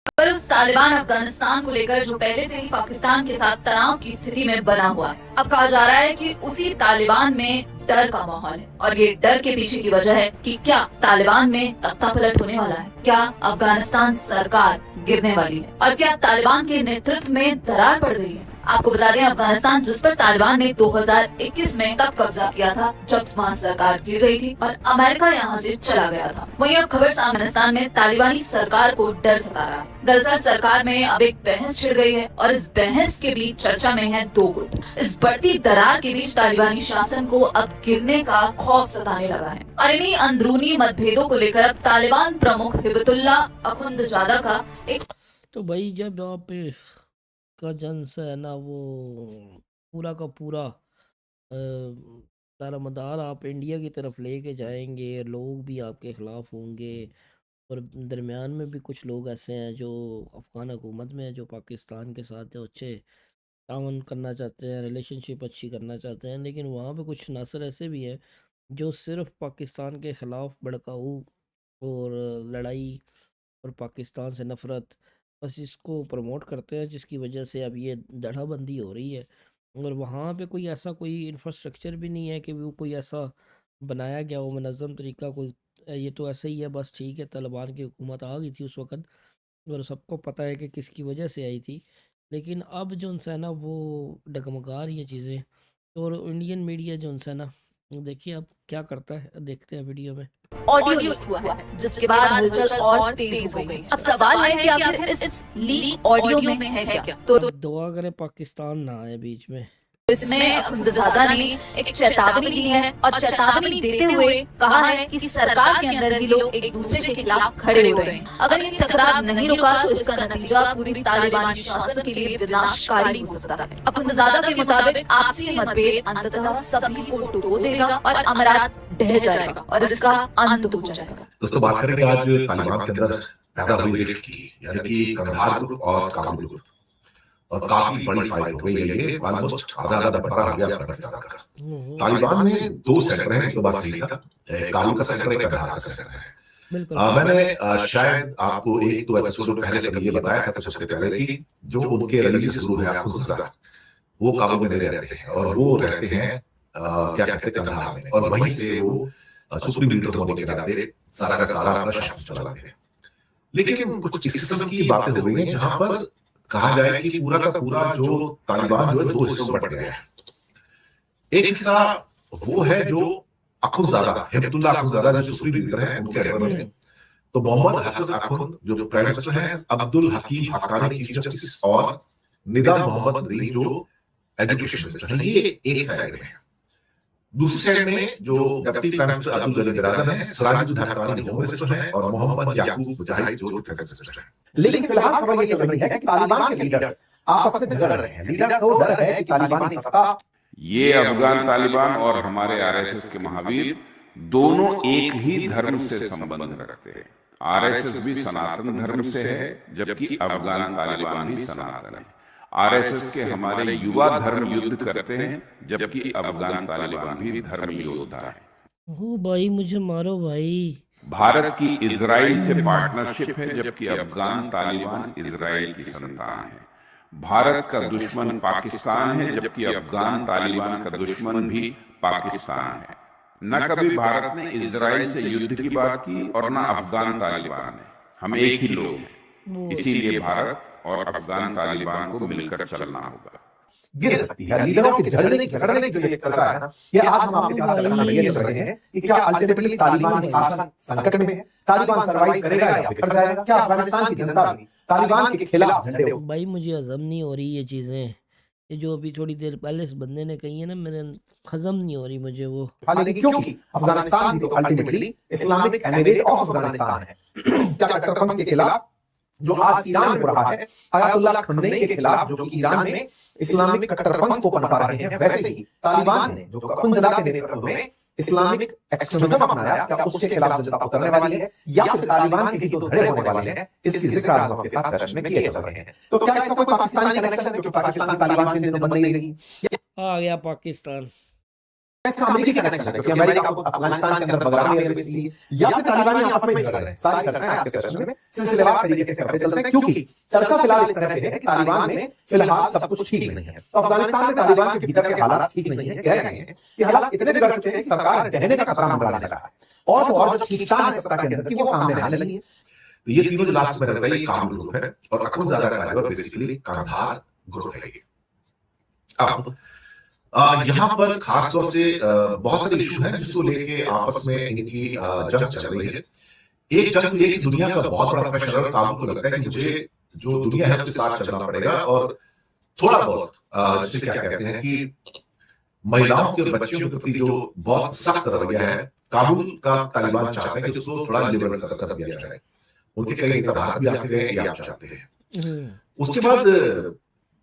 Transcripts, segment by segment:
पर उस तालिबान अफगानिस्तान को लेकर जो पहले से ही पाकिस्तान के साथ तनाव की स्थिति में बना हुआ है, अब कहा जा रहा है कि उसी तालिबान में डर का माहौल है और ये डर के पीछे की वजह है कि क्या तालिबान में तख्ता पलट होने वाला है, क्या अफगानिस्तान सरकार गिरने वाली है और क्या तालिबान के नेतृत्व में दरार पड़ गई है। आपको बता दें, अफगानिस्तान जिस पर तालिबान ने 2021 में तब कब्जा किया था जब वहाँ सरकार गिर गई थी और अमेरिका यहाँ से चला गया था। वहीं अब खबर अफगानिस्तान में तालिबानी सरकार को डर सता रहा है। दरअसल सरकार में अब एक बहस छिड़ गई है और इस बहस के बीच चर्चा में है दो गुट। इस बढ़ती दरार के बीच तालिबानी शासन को अब गिरने का खौफ सताने लगा है और इन्हीं अंदरूनी मतभेदों को लेकर अब तालिबान प्रमुख हिबतुल्लाह अखुंदजादा का एक तो भाई जब आप का जन्स है ना वो पूरा का पूरा दारोमदार आप इंडिया की तरफ लेके जाएंगे, लोग भी आपके ख़िलाफ़ होंगे और दरमियान में भी कुछ लोग ऐसे हैं जो अफ़गान हुकूमत में है, जो पाकिस्तान के साथ जो अच्छे ताउन करना चाहते हैं, रिलेशनशिप अच्छी करना चाहते हैं, लेकिन वहाँ पे कुछ नासर ऐसे भी हैं जो सिर्फ़ पाकिस्तान के ख़िलाफ़ भड़काऊ और लड़ाई और पाकिस्तान से नफ़रत बस इसको प्रमोट करते हैं, जिसकी वजह से अब ये धड़ाबंदी हो रही है। और वहाँ पे कोई ऐसा कोई इंफ्रास्ट्रक्चर भी नहीं है कि वो कोई ऐसा बनाया गया हो मुनज़्ज़म तरीका कोई। ये तो ऐसे ही है, बस ठीक है, तालिबान की हुकूमत आ गई थी उस वक़्त और सबको पता है कि किसकी वजह से आई थी। लेकिन अब जो उनसे है ना वो डगमगा रही हैं चीज़ें और इंडियन मीडिया जो उनसे है ना देखिए अब क्या करता है, देखते हैं वीडियो में। ऑडियो लीक हुआ है जिसके बाद हलचल और तेज हो गई। अब सवाल है कि आखिर इस लीक ऑडियो में है क्या। तो दुआ करें पाकिस्तान ना आए बीच में। इसमें अखुंदजादा ने एक चेतावनी दी है और चेतावनी देते हुए कहा है कि सरकार के अंदर भी लोग एक दूसरे के खिलाफ खड़े हो रहे हैं। अगर ये टकराव नहीं रुका तो इसका नतीजा पूरी तालिबानी शासन के लिए विनाशकारी हो सकता है। अखुंदजादा के मुताबिक आपसी मतभेद अंततः सभी को टुकड़ो देगा और अमारात ढह जाएगा और इसका अंत हो जाएगा। दोस्तों, बात करेंगे आज तालिबान के अंदर पैदा हुई रिफ्ट की, यानी कि कंधार ग्रुप और काबुल ग्रुप, और काफी बड़ी फाइट हो गई है। ये ऑलमोस्ट आधा बटा हो गया अफगानिस्तान का। तालिबान में दो सेक्टर हैं, तो बात सही था, काबुल का सेक्टर है, कंधार का सेक्टर है। मैंने शायद आपको एक दो एपिसोड पहले तक ये बताया था, कुछ हफ्ते पहले, कि जो उनके रिलीजियस गुरु है अखुंदजादा, वो काबुल में रहते हैं और वो रहते हैं क्या कहते हैं कंधार में, और वहीं से वो सुप्रीम लीडर होने के नाते सारा का सारा अपना शासन चलाते हैं। लेकिन कुछ इस किस्म की बातें हो गई हैं जहां पर कहा जाए कि पूरा का पूरा जो तालिबान जो है दो हिस्सों में बट गया है। एक हिस्सा वो है जो अखुंदजादा, हिबतुल्लाह अखुंदजादा जो सुप्रीम लीडर है उनके अंडर में, तो मोहम्मद हसन अखुंद जो प्राइम मिनिस्टर है, अब्दुल हकीम हक्कानी चीफ जस्टिस, और निदा मोहम्मद नदीम जो एजुकेशन मिनिस्टर है, ये एक साइड में है। दूसरी साइड में जो डिप्टी प्राइम मिनिस्टर अब्दुल जलील बिरादर है, सिराजुद्दीन हक्कानी होम मिनिस्टर है, और मोहम्मद याकूब मुजाहिद जो डिफेंस मिनिस्टर है। लेकिन फिलहाल खबर ये चल रही है कि तालिबान के लीडर्स आपस में झगड़ रहे हैं। लीडर को डर है कि तालिबानी सत्ता, ये अफगान तालिबान और हमारे आरएसएस के महावीर दोनों एक ही धर्म से संबंध रखते हैं। आरएसएस भी सनातन धर्म से है, जबकि अफगान तालिबान भी सनातन है। आरएसएस के हमारे युवा धर्म युद्ध करते हैं, जबकि अफगान तालिबान भी धर्म योद्धा है। ओ भाई मुझे मारो भाई। भारत की इजराइल से पार्टनरशिप है, जबकि अफगान तालिबान इजराइल की संतान है। भारत का दुश्मन पाकिस्तान है, जबकि अफगान तालिबान का दुश्मन भी पाकिस्तान है। न कभी भारत ने इजराइल से युद्ध की बात की और न अफगान तालिबान ने। हम एक ही लोग हैं, इसीलिए भारत और अफगान तालिबान को मिलकर चलना होगा। गिर सकती है। लीडरों के झगड़ने की जो ये चर्चा है ना, ये आज हम आपके साथ चर्चा में ये चल रहे हैं कि क्या अल्टीमेटली तालिबान शासन संकट में है, तालिबान सर्वाइव करेगा या बिखर जाएगा, क्या अफगानिस्तान की जनता भी तालिबान के खिलाफ झंडे हो। भाई मुझे हजम नहीं हो रही ये चीजें, ये जो अभी थोड़ी देर पहले इस बंदे ने कही है ना, मेरे हजम नहीं हो रही मुझे वो। हालांकि क्योंकि अफगानिस्तान भी तो ultimately Islamic emirate of Afghanistan है। क्या कट्टरपंथ के खिलाफ जो आज ईरान में हो रहा है, अयातुल्लाह खमेनी के खिलाफ जो कि ईरान में इस्लामिक कट्टरपंथ को पनपा रहे हैं, वैसे ही तालिबान ने जो अखुंदजादा के नेतृत्व में इस्लामिक एक्सट्रीमिज्म अपनाया, क्या उसके खिलाफ जनता उतरने वाली है या फिर तालिबान के हित धड़े होने वाले हैं, इसकी जिक्र आज हम आपके साथ सेशन में किए चल रहे हैं। तो क्या इसका कोई पाकिस्तानी कनेक्शन है, क्योंकि पाकिस्तान तालिबान से बन नहीं रही। आ गया पाकिस्तान। इसका अमेरिकी का कनेक्शन है कि अमेरिका को अफगानिस्तान के अंदर भगा दिया बेसिकली, या फिर तालिबानी आपस में झगड़ रहे हैं। सारी चर्चाएं आज के सेशन में सिलसिलेवार तरीके से करते चलते हैं, क्योंकि चर्चा फिलहाल इस तरह से है कि तालिबान में फिलहाल सब कुछ ठीक नहीं है। तो अफगानिस्तान में तालिबान के भीतर के हालात ठीक नहीं है, कह रहे हैं कि हालात इतने बिगड़ चुके हैं कि सरकार ढहने का खतरा मंडराने लगा है, और जो खींचतान है सत्ता के अंदर की वो सामने आने लगी है। तो ये तीनों जो लास्ट में रहता है ये काबुल ग्रुप है, और अखुंज़ादा तालिबान बेसिकली कंधार ग्रुप है ये। अब यहाँ पर खास तौर से बहुत सारे इशू हैं जिसको लेके आपस में इनकी जंग चल रही है। एक जंग ये कि दुनिया का बहुत बड़ा प्रेशर है, काबुल को लगता है कि मुझे जो दुनिया है उसके साथ चलना पड़ेगा, और थोड़ा बहुत जिसे क्या कहते हैं कि महिलाओं के बच्चों के प्रति जो बहुत सख्त रवैया है काबुल का, तालिबान चाहता है कि उसको थोड़ा लिबरल कर दिया जाए। उनके कई नेता बाहर भी आके गए, ये आप चाहते हैं। उसके बाद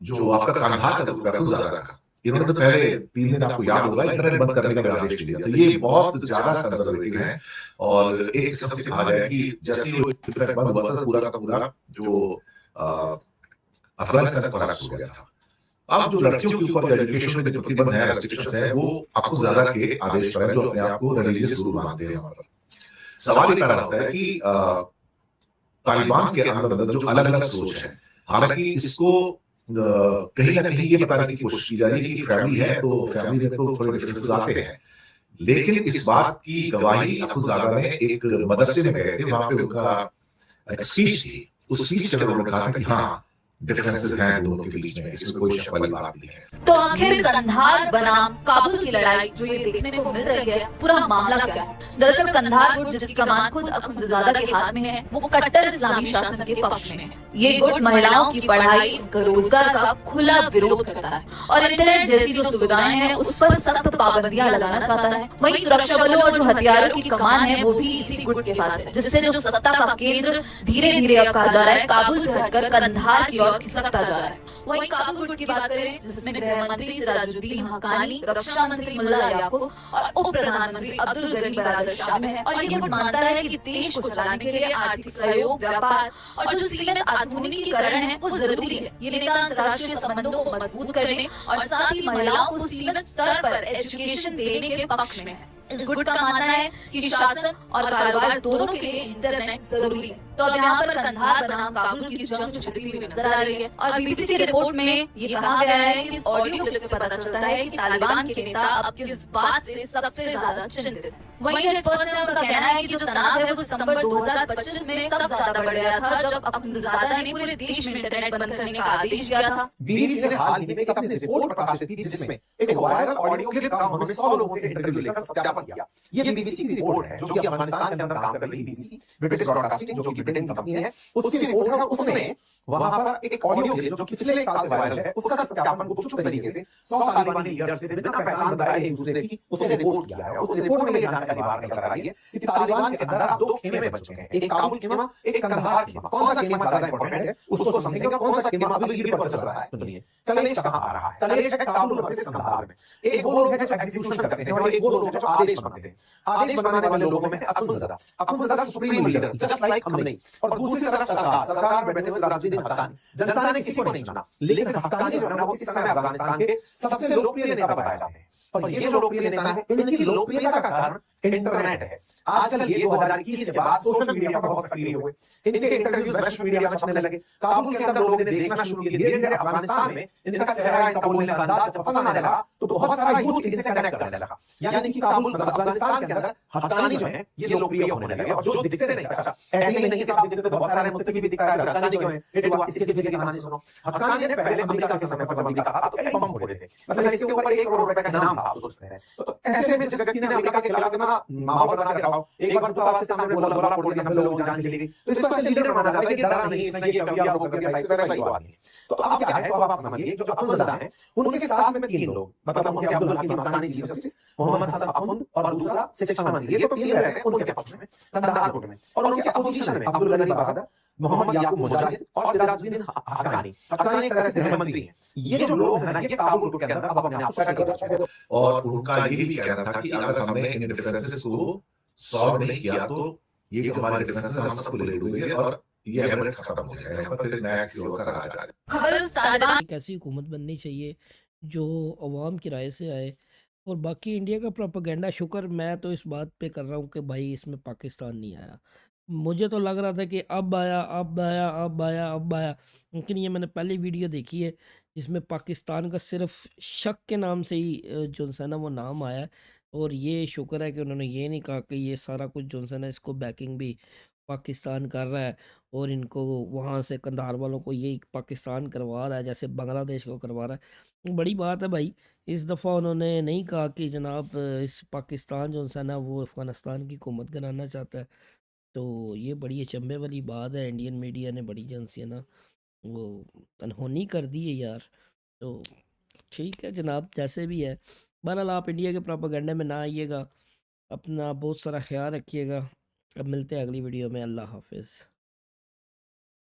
जो आपका कंधार का अखुंज़ादा का, इन्होंने तो पहले 3 दिन आपको याद होगा इंटरनेट बंद करने का भी आदेश दिया था। ये बहुत ज्यादा कंजर्वेटिव है, और एक किस्म से कहा जाए कि जैसे ही इंटरनेट बंद हुआ था पूरा का पूरा जो अफगानिस्तान कोलैप्स हो गया था। अब जो लड़कियों के ऊपर एजुकेशन में जो प्रतिबंध है, रेस्ट्रिक्शंस है, वो अखुंज़ादा के आदेश पर है, जो अपने आप को रिलीजियस गुरु मानते हैं। यहाँ पर सवाल ये पैदा होता है कि तालिबान के अंदर जो अलग अलग सोच है, हालांकि इसको कहीं ना कहीं ये बताने की कोशिश की जा रही है कि फैमिली है तो फैमिली में तो थोड़े डिफरेंसेस आते हैं, लेकिन इस बात की गवाही अखुंज़ादा ने एक मदरसे में गए थे, वहां पे उनका एक स्पीच थी, उस स्पीच के अंदर उन्होंने कहा था कि हाँ डिफरेंसेस हैं दोनों के बीच में, इसमें कोई शक वाली बात नहीं है। तो आखिर कंधार बनाम काबुल की लड़ाई जो ये देखने को मिल रही है, पूरा मामला क्या है? दरअसल कंधार गुट, जिसकी कमान खुद अखुंज़ादा के हाथ में है, वो कट्टर इस्लामी शासन के पक्ष में है। ये गुट महिलाओं की पढ़ाई, उनका रोजगार का खुला विरोध करता है, और इंटरनेट जैसी जो सुविधाएं हैं उस पर सख्त पाबंदियां लगाना चाहता है। वहीं सुरक्षा बलों और जो हथियारों की कमान है वो भी इसी गुट के पास है, जिससे जो सत्ता का केंद्र धीरे धीरे अब कहा जा रहा है काबुल से हटकर कंधार की ओर खिसकता जा रहा है। वहीं काबुल गुट की बात करें, जिसमें गृह मंत्री सिराजुद्दीन हक्कानी, रक्षा मंत्री मुल्ला याकूब और उप प्रधानमंत्री अब्दुल गनी बरादर शामिल है। और ये गुट मानता है कि देश को चलाने के लिए आर्थिक सहयोग, व्यापार और जो सीमित आधुनिकीकरण है वो जरूरी है। ये नेता अंतर्राष्ट्रीय संबंधों को मजबूत करने और साथ ही महिलाओं को सीमित स्तर पर एजुकेशन देने के पक्ष में है। इस गुट का मानना है कि शासन और कारोबार दोनों के लिए इंटरनेट जरूरी है। तो अब यहाँ पर कंधार बनाम काबुल की जंग छिड़ती हुई नजर आ रही है, और बीबीसी की रिपोर्ट में ये कहा गया है कि इस ऑडियो क्लिप से पता चलता है कि तालिबान के नेता अब किस बात से सबसे ज्यादा चिंतित है। वहीं जो एक्सपर्ट्स हैं उनका कहना है कि जो तनाव है वो सितंबर 2025 में तब ज्यादा बढ़ गया था जब अखुंज़ादा ने पूरे देश में इंटरनेट बंद करने का आदेश दिया था। बीबीसी ने हाल ही में एक अपनी रिपोर्ट प्रकाशित की जिसमें एक वायरल ऑडियो क्लिप का उन्होंने 100 लोगों से इंटरव्यू लेकर सत्यापन किया। ये बीबीसी की रिपोर्ट है, जो कि अफगानिस्तान के अंदर काम कर रही बीबीसी, ब्रिटिश ब्रॉडकास्टिंग, जो कि ब्रिटेन की कंपनी है, उसकी रिपोर्ट है। उसने वहां पर एक ऑडियो क्लिप जो कि पिछले 1 साल से वायरल है, उसका सत्यापन गुपचुप तरीके से 100 तालिबानी लीडर से बिना पहचान बताए एक दूसरे की उसने रिपोर्ट किया है। उस रिपोर्ट में ये जानकारी बाहर निकल आई है कि तालिबान के अंदर अब 2 खेमे बन चुके हैं, एक काबुल खेमा, एक कंधार खेमा। कौन सा खेमा ज्यादा इंपॉर्टेंट है उसको समझेंगे, कौन सा खेमा अभी लीड पर चल रहा है। सुनिए, कलेश कहां आ रहा है? कलेश है काबुल वर्सेस कंधार में। एक वो लोग हैं जो एग्जीक्यूशन करते हैं, और एक वो लोग हैं जो आदेश बनाते हैं। आदेश बनाने वाले लोगों में Akhundzada supreme leader just like Khamenei, और दूसरी तरफ सरकार में बैठे हुए सिराजुद्दीन हक्कानी। जनता ने किसी को नहीं चुना, लेकिन हक्कानी जो है ना वो इस समय अफगानिस्तान के सबसे लोकप्रिय नेता बताए जाते हैं। और ये जो लोकप्रिय नेता है, इनकी लोकप्रियता का कारण इंटरनेट है। आजकल ये 2021 के बाद सोशल मीडिया पर बहुत सक्रिय हुए, इनके इंटरव्यूज वैश्विक मीडिया में छपने लगे। काबुल के अंदर लोगों ने देखना शुरू किया, धीरे धीरे अफगानिस्तान में इनका चेहरा, इनका बोलने का अंदाज जब पसंद आने लगा तो बहुत सारा यूथ इनसे कनेक्ट करने लगा। यानी कि काबुल मतलब अफगानिस्तान के अंदर हक्कानी जो है ये लोकप्रिय होने लगे। और जो दिखते नहीं, अच्छा ऐसे ही नहीं कि सब दिखते, बहुत सारे मुत्तकी भी दिखाया हक्कानी क्यों है, हिट हुआ। इसके पीछे की कहानी सुनो। हक्कानी ने पहले अमेरिका के समय पर जब अमेरिका था तो कई बम फोड़े थे, मतलब इसके ऊपर 1 करोड़ रुपए का इनाम था, आप सोचते हैं। तो ऐसे में जिस व्यक्ति ने अमेरिका के खिलाफ माहौल बना के रखा, एक बार तो आवाज के सामने बोला फोड़ दिया, 90 लोगों की जान चली गई, तो इसको ऐसे लीडर माना जाता है कि डरा नहीं, इसने ये कविया रोक दिया, भाई वैसा ही आदमी। तो अब क्या है, तो आप समझिए जो अखुंज़ादा है उनके साथ में 3 लोग, मतलब उनके अब्दुल हकीम हक्कानी चीफ जस्टिस, मोहम्मद हसन अखुंद और दूसरा शिक्षा मंत्री, ये तो 3 रहते हैं उनके पक्ष में कंधार गुट में। और उनके अपोजिशन में अब्दुल गनी बरादर, मोहम्मद याकूब मुजाहिद और सिराजुद्दीन हक्कानी। हक्कानी एक तरह से गृह मंत्री हैं। ये जो लोग हैं ना, ये काबुल गुट के अंदर अब अपने आप को सेटल कर चुके हैं। और उनका ये भी कहना था कि अगर हमने इन डिफरेंसेस को सॉल्व नहीं किया तो ये जो हमारे डिफरेंसेस हम सबको ले लूंगे और ये एवरेज खत्म हो जाएगा, यहाँ पर फिर नया किसी और का राज आ जाएगा। खबर तालिबान एक ऐसी हुकूमत बननी चाहिए जो अवाम की राय से आए, और बाकी इंडिया का प्रोपेगेंडा शुक्र मैं तो इस बात पे कर रहा हूँ कि भाई इसमें पाकिस्तान नहीं आया। मुझे तो लग रहा था कि अब आया, अब आया, अब आया, अब आया, लेकिन ये मैंने पहली वीडियो देखी है जिसमें पाकिस्तान का सिर्फ शक के नाम से ही जो है ना वो नाम आया है। और ये शुक्र है कि उन्होंने ये नहीं कहा कि ये सारा कुछ जो है ना इसको बैकिंग भी पाकिस्तान कर रहा है और इनको वहाँ से कंधार वालों को ये पाकिस्तान करवा रहा है जैसे बांग्लादेश को करवा रहा है। बड़ी बात है भाई। इस दफ़ा उन्होंने नहीं कहा कि जनाब इस पाकिस्तान जो है ना वो अफ़गानिस्तान की हुकूमत कराना चाहता है। तो ये बड़ी अचंभे वाली बात है। इंडियन मीडिया ने बड़ी जन सी है ना वो अनहोनी कर दी है यार। तो ठीक है जनाब, जैसे भी है। बहरहाल आप इंडिया के प्रोपेगेंडे में ना आइएगा। अपना बहुत सारा ख्याल रखिएगा। अब मिलते हैं अगली वीडियो में। अल्लाह हाफिज़।